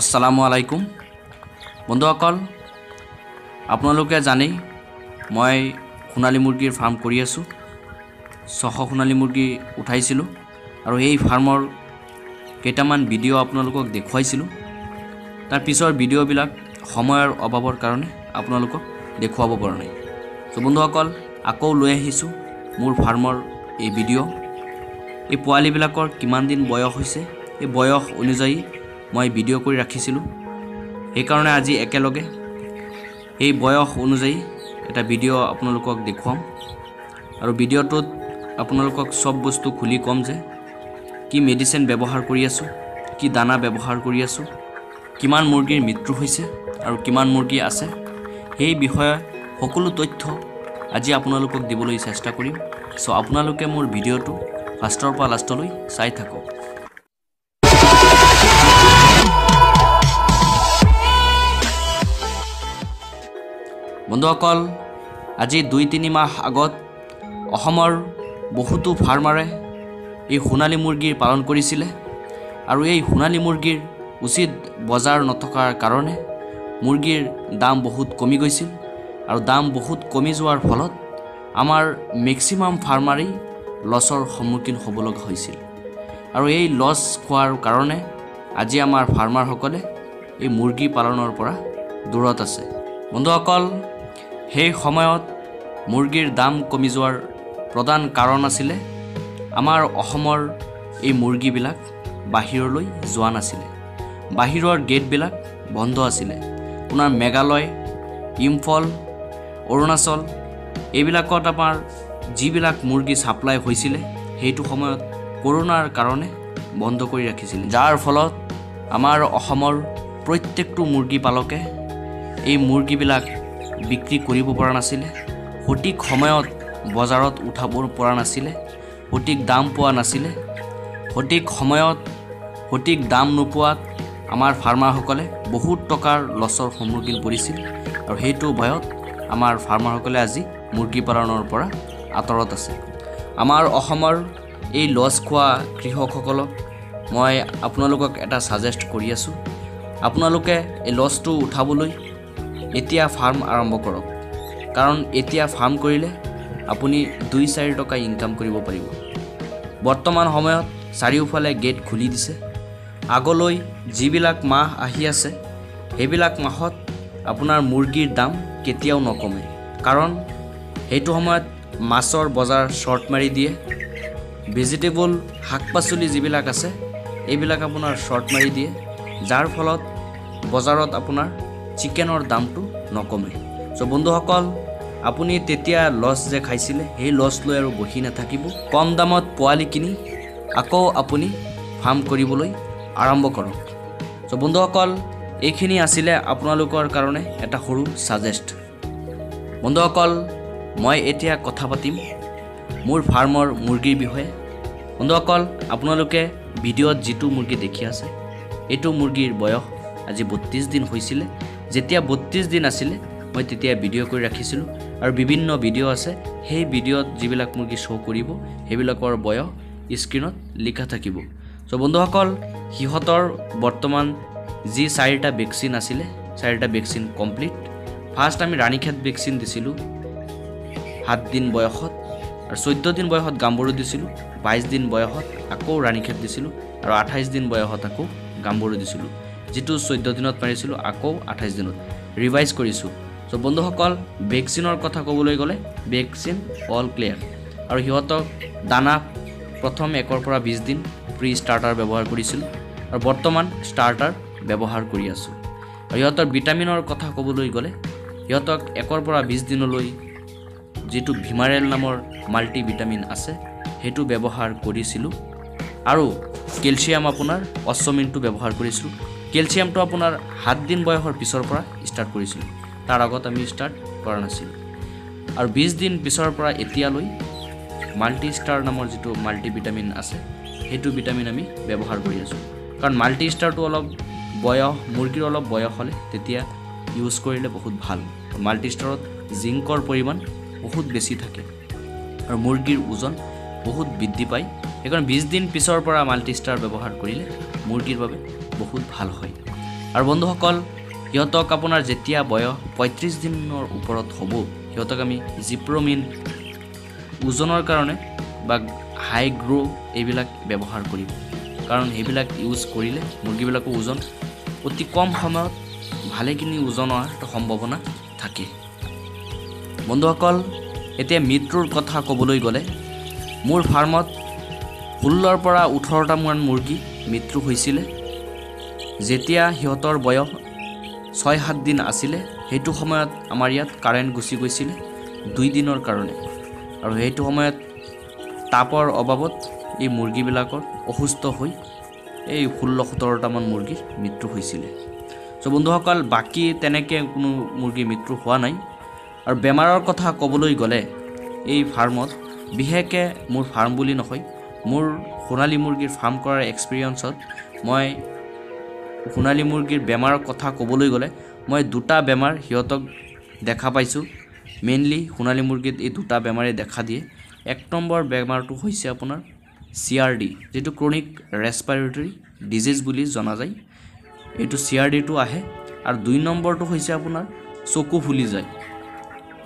আসসালামু আলাইকুম বন্ধুসকল, আপোনালোকে জানেই মই সোণালী মুৰ্গীৰ ফাৰ্ম কৰি আছোঁ। 600 সোণালী মুৰ্গী উঠাইছিলোঁ আৰু এই ফাৰ্মৰ কেইটামান ভিডিঅ' আপোনালোকক দেখুৱাইছিলোঁ। তাৰ পিছৰ ভিডিঅ'বিলাক সময়ৰ অভাৱৰ কাৰণে আপোনালোকক দেখুৱাব পৰা নাই। তো বন্ধুসকল, আকৌ লৈ আহিছোঁ মোৰ ফাৰ্মৰ এই ভিডিঅ'। এই পোৱালিবিলাকৰ কিমান দিন বয়স হৈছে, এই বয়স অনুযায়ী মই ভিডিঅ' কৰি ৰাখিছিলোঁ। সেইকাৰণে আজি একেলগে এই বয়স অনুযায়ী এটা ভিডিঅ' আপোনালোকক দেখুৱাম আৰু ভিডিঅ'টোত আপোনালোকক সব বস্তু খুলি কম যে কি মেডিচিন ব্যৱহাৰ কৰি আছোঁ, কি দানা ব্যৱহাৰ কৰি আছোঁ, কিমান মুৰ্গীৰ মৃত্যু হৈছে আৰু কিমান মুৰ্গী আছে, সেই বিষয়ে সকলো তথ্য আজি আপোনালোকক দিবলৈ চেষ্টা কৰিম। সো আপোনালোকে মোৰ ভিডিঅ'টো ফাৰ্ষ্টৰ পৰা লাষ্টলৈ চাই থাকক। বন্ধুসকল, আজি 2-3 মাহ আগত অসমৰ বহুতো ফাৰ্মাৰে এই সোণালী মুৰ্গীৰ পালন কৰিছিলে আৰু এই সোণালী মুৰ্গীৰ উচিত বজাৰ নথকাৰ কাৰণে মুৰ্গীৰ দাম বহুত কমি গৈছিল আৰু দাম বহুত কমি যোৱাৰ ফলত আমাৰ মেক্সিমাম ফাৰ্মাৰেই লছৰ সন্মুখীন হ'ব লগা হৈছিল আৰু এই লছ খোৱাৰ কাৰণে আজি আমাৰ ফাৰ্মাৰসকলে এই মুৰ্গী পালনৰ পৰা দূৰত আছে। বন্ধুসকল, সেই সময়ত মুৰ্গীৰ দাম কমি যোৱাৰ প্ৰধান কাৰণ আছিলে আমাৰ অসমৰ এই মুৰ্গীবিলাক বাহিৰলৈ যোৱা নাছিলে। বাহিৰৰ গেটবিলাক বন্ধ আছিলে। আপোনাৰ মেঘালয়, ইম্ফল, অৰুণাচল এইবিলাকত আমাৰ যিবিলাক মুৰ্গী ছাপ্লাই হৈছিলে সেইটো সময়ত কৰোনাৰ কাৰণে বন্ধ কৰি ৰাখিছিলে, যাৰ ফলত আমাৰ অসমৰ প্ৰত্যেকটো মুৰ্গী পালকে এই মুৰ্গীবিলাক বিক্ৰী কৰিব পৰা নাছিলে, সঠিক সময়ত বজাৰত উঠাব পৰা নাছিলে, সঠিক দাম পোৱা নাছিলে। সঠিক সময়ত সঠিক দাম নোপোৱাত আমাৰ ফাৰ্মাৰসকলে বহুত টকাৰ লছৰ সন্মুখীন পৰিছিল আৰু সেইটো ভয়ত আমাৰ ফাৰ্মাৰসকলে আজি মুৰ্গী পালনৰ পৰা আঁতৰত আছে। আমাৰ অসমৰ এই লছ খোৱা কৃষকসকলক মই আপোনালোকক এটা ছাজেষ্ট কৰি আছোঁ, আপোনালোকে এই লছটো উঠাবলৈ এতিয়া ফাৰ্ম আৰম্ভ কৰক। কাৰণ এতিয়া ফাৰ্ম কৰিলে আপুনি 2-4 টকা ইনকাম কৰিব পাৰিব। বৰ্তমান সময়ত চাৰিওফালে গেট খুলি দিছে। আগলৈ যিবিলাক মাহ আহি আছে সেইবিলাক মাহত আপোনাৰ মুৰ্গীৰ দাম কেতিয়াও নকমে, কাৰণ সেইটো সময়ত মাছৰ বজাৰ শ্বৰ্ট মাৰি দিয়ে। ভেজিটেবল শাক পাচলি যিবিলাক আছে এইবিলাক আপোনাৰ শ্বৰ্ট মাৰি দিয়ে, যাৰ ফলত বজাৰত আপোনাৰ চিকেনৰ দামটো নকমে। চ' বন্ধুসকল, আপুনি তেতিয়া লছ যে খাইছিলে সেই লছ লৈ আৰু বহি নাথাকিব। কম দামত পোৱালি কিনি আকৌ আপুনি ফাৰ্ম কৰিবলৈ আৰম্ভ কৰক। চ' বন্ধুসকল, এইখিনি আছিলে আপোনালোকৰ কাৰণে এটা সৰু ছাজেষ্ট। বন্ধুসকল, মই এতিয়া কথা পাতিম মোৰ ফাৰ্মৰ মুৰ্গীৰ বিষয়ে। বন্ধুসকল, আপোনালোকে ভিডিঅ'ত যিটো মুৰ্গী দেখি আছে এইটো মুৰ্গীৰ বয়স আজি 32 দিন হৈছিলে। যেতিয়া 32 দিন আছিলে মই তেতিয়া ভিডিঅ' কৰি ৰাখিছিলোঁ আৰু বিভিন্ন ভিডিঅ' আছে, সেই ভিডিঅ'ত যিবিলাক মুৰ্গী শ্ব' কৰিব সেইবিলাকৰ বয়স স্ক্ৰীণত লিখা থাকিব। চ' বন্ধুসকল, সিহঁতৰ বৰ্তমান যি 4টা ভেকচিন আছিলে 4টা ভেকচিন কমপ্লিট। ফাৰ্ষ্ট আমি ৰাণীখেত ভেকচিন দিছিলোঁ 7 দিন বয়সত, আৰু 14 দিন বয়সত গাম্বৰু দিছিলোঁ, 22 দিন বয়সত আকৌ ৰাণীখেত দিছিলোঁ আৰু 28 দিন বয়সত আকৌ গাম্বৰু দিছিলোঁ। যিটো 14 দিনত মাৰিছিলোঁ আকৌ 28 দিনত ৰিভাইজ কৰিছোঁ। চ' বন্ধুসকল, ভেকচিনৰ কথা ক'বলৈ গ'লে ভেকচিন অল ক্লিয়াৰ আৰু সিহঁতক দানা প্ৰথম 1 পৰা 20 দিন প্ৰি ষ্টাৰ্টাৰ ব্যৱহাৰ কৰিছিলোঁ আৰু বৰ্তমান ষ্টাৰ্টাৰ ব্যৱহাৰ কৰি আছোঁ। আৰু সিহঁতৰ ভিটামিনৰ কথা ক'বলৈ গ'লে সিহঁতক 1 পৰা 20 দিনলৈ যিটো ভিমাৰেল নামৰ মাল্টি ভিটামিন আছে সেইটো ব্যৱহাৰ কৰিছিলোঁ আৰু কেলছিয়াম আপোনাৰ অশ্বমিনটো ব্যৱহাৰ কৰিছিলোঁ। কেলছিয়ামটো আপোনাৰ 7 দিন বয়সৰ পিছৰ পৰা ষ্টাৰ্ট কৰিছিলোঁ, তাৰ আগত আমি ষ্টাৰ্ট কৰা নাছিলোঁ। আৰু 20 দিন পিছৰ পৰা এতিয়ালৈ মাল্টি ষ্টাৰ নামৰ যিটো মাল্টি ভিটামিন আছে সেইটো ভিটামিন আমি ব্যৱহাৰ কৰি আছোঁ। কাৰণ মাল্টি ষ্টাৰটো অলপ বয়স মুৰ্গীৰ অলপ বয়স হ'লে তেতিয়া ইউজ কৰিলে বহুত ভাল। মাল্টি ষ্টাৰত জিংকৰ পৰিমাণ বহুত বেছি থাকে আৰু মুৰ্গীৰ ওজন বহুত বৃদ্ধি পায়। সেইকাৰণে 20 দিন পিছৰ পৰা মাল্টি ষ্টাৰ ব্যৱহাৰ কৰিলে মুৰ্গীৰ বাবে বহুত ভাল হয়। আৰু বন্ধুসকল সিহঁতক আপোনাৰ যেতিয়া বয়স 35 দিনৰ ওপৰত হ'ব সিহঁতক আমি জিপ্ৰমিন ওজনৰ কাৰণে বা হাই গ্ৰো এইবিলাক ব্যৱহাৰ কৰিব কাৰণ সেইবিলাক ইউজ কৰিলে মুৰ্গীবিলাকৰ ওজন অতি কম সময়ত ভালেখিনি ওজন হোৱাৰ সম্ভাৱনা থাকে বন্ধুসকল এতিয়া মৃত্যুৰ কথা ক'বলৈ গ'লে মোৰ ফাৰ্মত 16 পৰা 18টা মান মুৰ্গী মৃত্যু হৈছিলে যেতিয়া সিহঁতৰ বয়স 6-7 দিন আছিলে সেইটো সময়ত আমাৰ ইয়াত কাৰেণ্ট গুচি গৈছিলে 2 দিনৰ কাৰণে আৰু সেইটো সময়ত তাপৰ অভাৱত এই মুৰ্গীবিলাকৰ অসুস্থ হৈ এই 16-17টা মান মুৰ্গীৰ মৃত্যু হৈছিলে সো বন্ধুসকল বাকি তেনেকৈ কোনো মুৰ্গী মৃত্যু হোৱা নাই আৰু বেমাৰৰ কথা ক'বলৈ গ'লে এই ফাৰ্মত বিশেষকৈ মোৰ ফাৰ্ম বুলি নহয় মোৰ সোণালী মুৰ্গীৰ ফাৰ্ম কৰাৰ এক্সপিৰিয়েঞ্চত মই সোণালী মুৰ্গীৰ বেমাৰৰ কথা ক'বলৈ গ'লে মই দুটা বেমাৰ সিহঁতক দেখা পাইছোঁ মেইনলি সোণালী মুৰ্গীত এই দুটা বেমাৰে দেখা দিয়ে এক নম্বৰ বেমাৰটো হৈছে আপোনাৰ CRD যেটো ক্ৰনিক ৰেসপিৰেটৰী ডিজিজ বুলি জনা যায় এইটো CRD-টো আহে আৰু 2 নম্বৰটো হৈছে আপোনাৰ চকু ফুলি যায়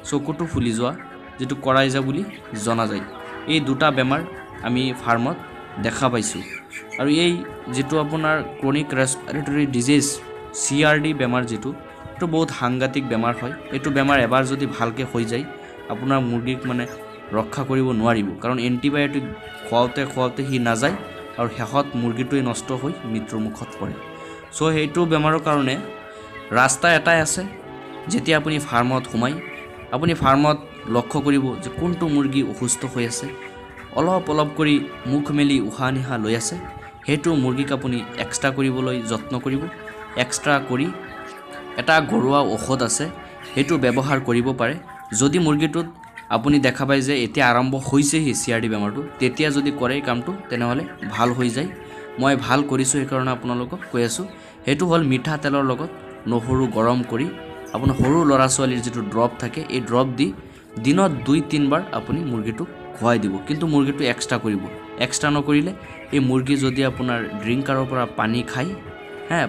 চকুটো ফুলি যোৱা যেটো কৰাইজা বুলি জনা যায় এই দুটা বেমাৰ আমি ফাৰ্মত দেখা পাইছোঁ আৰু এই যেটো আপোনাৰ ক্ৰনিক ৰেসপিৰেটৰী ডিজিজ CRD বেমাৰ যেটো এটো বহুত সাংঘাতিক বেমাৰ হয় এটো বেমাৰ এবাৰ যদি ভালকে হৈ যায় আপোনাৰ মুৰ্গীক মানে ৰক্ষা কৰিব নোৱাৰিব কাৰণ এন্টিবায়োটিক খুৱাওতে হি না যায় আৰু হেহত মুৰ্গীটোই নষ্ট হৈ মৃত্যুৰ মুখত পৰে সো হেইটো বেমাৰৰ কাৰণে ৰাস্তা এটাই আছে যেতিয়া আপুনি ফাৰ্মত সোমাই আপুনি ফাৰ্মত লক্ষ্য কৰিব যে কোনটো মুৰ্গী অসুস্থ হৈ আছে অলপ কৰি মুখ মেলি উহা নিহা লৈ আছে হেতু মুৰ্গীক আপুনি এক্সট্ৰা কৰিবলৈ যত্ন কৰিব এক্সট্ৰা কৰি এটা ঘৰুৱা ঔষধ আছে হেতু ব্যৱহাৰ কৰিব পাৰে যদি মুৰ্গীটোত আপুনি দেখা পায় যে এতিয়া আৰম্ভ হৈছে হি CRD বেমাৰটো তেতিয়া যদি কৰে কামটো তেনেহলে ভাল হৈ যায় মই ভাল কৰিছো এই কাৰণে আপোনালোকক কৈ আছো হেতু হল মিঠা তেলৰ লগত নহৰু গৰম কৰি আপোনাৰ সৰু লৰা ছোৱালীৰ যেটো ড্ৰপ থাকে এই ড্ৰপ দি দিনত 2-3 বাৰ আপুনি মুৰ্গীটো খুৱাই দিব কিন্তু মুৰ্গীটো এক্সট্ৰা কৰিব এক্সট্ৰা নকৰিলে এই মুৰ্গী যদি আপোনাৰ ড্ৰিংকাৰৰ পৰা পানী খায়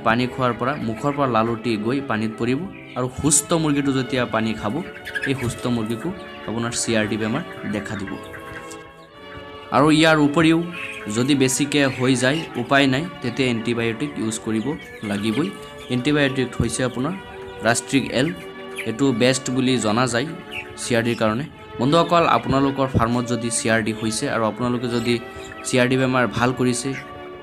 পানী খোৱাৰ পৰা মুখৰ পৰা লালুটি গৈ পানীত পৰিব আৰু সুস্থ মুৰ্গীটো যেতিয়া পানী খাব এই সুস্থ মুৰ্গীকো আপোনাৰ CRD বেমাৰ দেখা দিব আৰু ইয়াৰ উপৰিও যদি বেছিকে হৈ যায় উপায় নাই তেতে এন্টিবায়োটিক ইউজ কৰিব লাগিবই এন্টিবায়োটিক হৈছে আপোনাৰ ৰাষ্ট্ৰিক এল এটো বেষ্ট বুলি জনা যায় CRD কাৰণে বন্ধুসকল আপোনালোকৰ ফাৰ্মত যদি CRD হৈছে আৰু আপোনালোকে যদি CRD বেমাৰ ভাল কৰিছে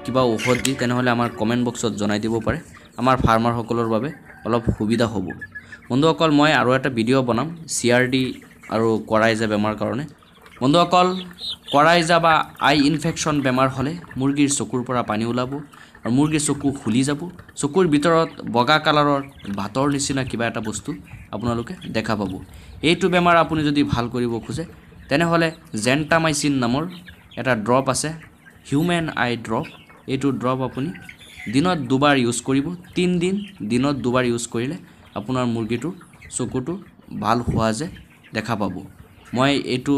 কিবা ঔষধ দি তেনেহলে আমাৰ কমেন্ট বক্সত জনাই দিব পাৰে আমাৰ ফাৰ্মাৰ সকলৰ বাবে অলপ সুবিধা হ'ব বন্ধুসকল মই আৰু এটা ভিডিও বনাম CRD আৰু কৰাইজা বেমাৰ কাৰণে বন্ধুসকল কৰাইজা বা আই ইনফেকশন বেমাৰ হলে মুৰ্গীৰ চকুৰ পৰা পানী ওলাব আৰু মুৰ্গীৰ চকু ফুলি যাব চকুৰ ভিতৰত বগা কালাৰৰ ভাতৰ নিচিনা কিবা এটা বস্তু আপোনালোকে দেখা পাব এইটো বেমাৰ আপুনি যদি ভাল কৰিব খোজে তেনেহলে জেন্টামাইসিন নামৰ এটা ড্ৰপ আছে হিউম্যান আই ড্ৰপ এইটো ড্ৰপ আপুনি দিনত দুবাৰ ইউজ কৰিব 3 দিন দিনত দুবাৰ ইউজ কৰিলে আপোনাৰ মুৰ্গীটো চকুটো ভাল হোৱা যে দেখা পাব মই এইটো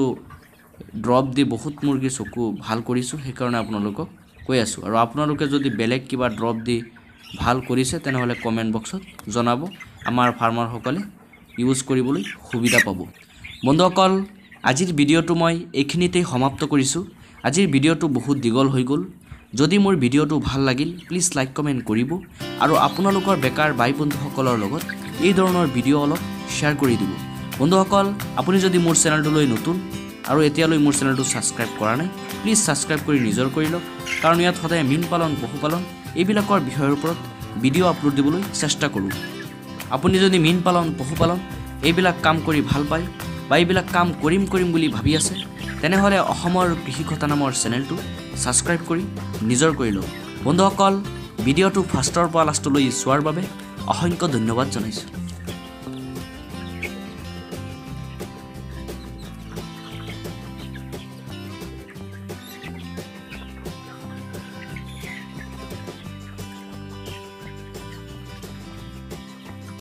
ড্ৰপ দি বহুত মুৰ্গী চকু ভাল কৰিছো সেই কাৰণে আপোনালোকক কৈ আছো আৰু আপোনালোকে যদি বেলেগ কিবা ড্ৰপ দি ভাল কৰিছে তেনেহলে কমেন্ট বক্সত জনাব আমাৰ ফাৰ্মাৰ সকলে ইউজ কৰিবলৈ সুবিধা পাব বন্ধুসকল আজিৰ ভিডিওটো মই এইখিনিতে সমাপ্ত কৰিছো আজিৰ ভিডিওটো বহুত দীঘল হৈ গল যদি মোৰ ভিডিওটো ভাল লাগিল প্লিজ লাইক কমেন্ট কৰিব আৰু আপোনালোকৰ বেকাৰ ভাই বন্ধুসকলৰ লগত এই ধৰণৰ ভিডিও অলপ শেয়াৰ কৰি দিব বন্ধুসকল আপুনি যদি মোৰ চেনেলটোলৈ নতুন আৰু এতিয়ালৈ মোৰ চেনেলটো সাবস্ক্ৰাইব কৰা নাই প্লিজ সাবস্ক্ৰাইব কৰি নিজৰ কৰি লওক কাৰণ ইয়াত সদায় মীন পালন পশুপালন এইবিলাকৰ বিষয়ৰ ওপৰত ভিডিও আপলোড দিবলৈ চেষ্টা কৰোঁ আপুনি যদি মীন পালন পশুপালন এইবিলাক কাম কৰি ভাল পায় বা এইবিলাক কাম কৰিম বুলি ভাবি আছে তেনেহলে অসমৰ কৃষি কথা নামৰ চেনেলটো সাবস্ক্ৰাইব কৰি নিজৰ কৰি লওক বন্ধুসকল ভিডিওটো ফাৰ্ষ্টৰ পৰা লাষ্টলৈ চোৱাৰ বাবে অসংখ্য ধন্যবাদ জনাইছো